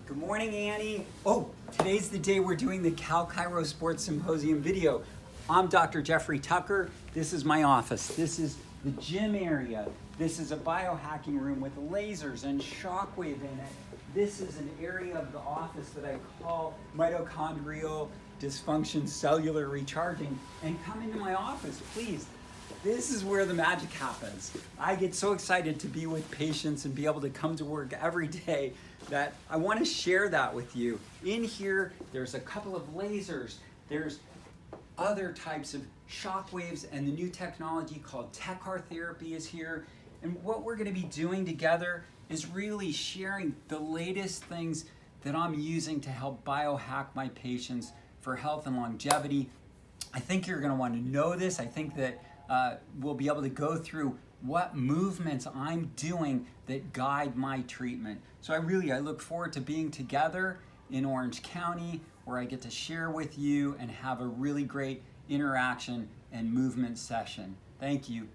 Good morning, Annie. Oh, today's the day we're doing the Cal Chiro Sports Symposium video. I'm Dr. Jeffrey Tucker. This is my office. This is the gym area. This is a biohacking room with lasers and shockwave in it. This is an area of the office that I call mitochondrial dysfunction cellular recharging. And come into my office, please. This is where the magic happens. I get so excited to be with patients and be able to come to work every day that I want to share that with you. In here, there's a couple of lasers. There's other types of shock waves, and the new technology called TECAR therapy is here. And what we're going to be doing together is really sharing the latest things that I'm using to help biohack my patients for health and longevity. I think you're going to want to know this. I think that we'll be able to go through what movements I'm doing that guide my treatment. So I look forward to being together in Orange County, where I get to share with you and have a really great interaction and movement session. Thank you.